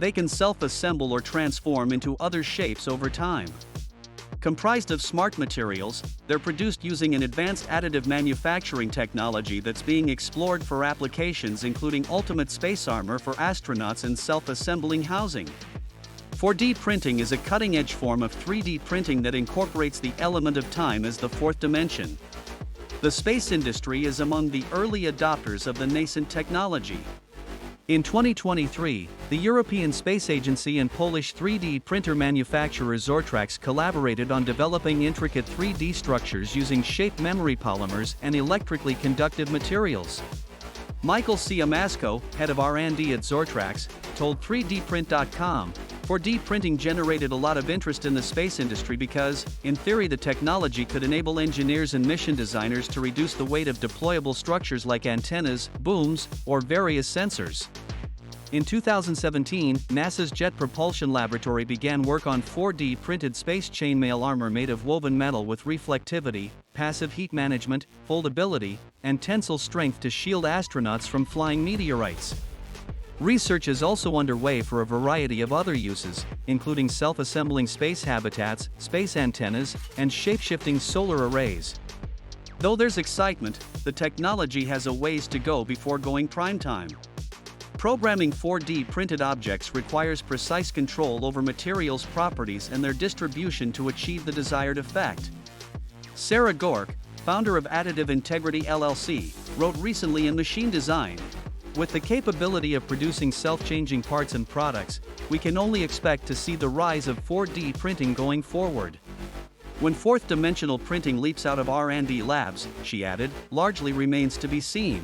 They can self-assemble or transform into other shapes over time. Comprised of smart materials, they're produced using an advanced additive manufacturing technology that's being explored for applications including ultimate space armor for astronauts and self-assembling housing. 4D printing is a cutting-edge form of 3D printing that incorporates the element of time as the fourth dimension. The space industry is among the early adopters of the nascent technology. In 2023, the European Space Agency and Polish 3D printer manufacturer Zortrax collaborated on developing intricate 3D structures using shape memory polymers and electrically conductive materials. Michael Ciamasco, head of R&D at Zortrax, told 3dprint.com, "4D printing generated a lot of interest in the space industry because, in theory, the technology could enable engineers and mission designers to reduce the weight of deployable structures like antennas, booms, or various sensors." In 2017, NASA's Jet Propulsion Laboratory began work on 4D printed space chainmail armor made of woven metal with reflectivity, passive heat management, foldability, and tensile strength to shield astronauts from flying meteorites. Research is also underway for a variety of other uses, including self-assembling space habitats, space antennas, and shape-shifting solar arrays. Though there's excitement, the technology has a ways to go before going prime time. Programming 4D printed objects requires precise control over materials' properties and their distribution to achieve the desired effect. Sarah Gork, founder of Additive Integrity LLC, wrote recently in Machine Design, "With the capability of producing self-changing parts and products, we can only expect to see the rise of 4D printing going forward. When fourth-dimensional printing leaps out of R&D labs," she added, "largely remains to be seen."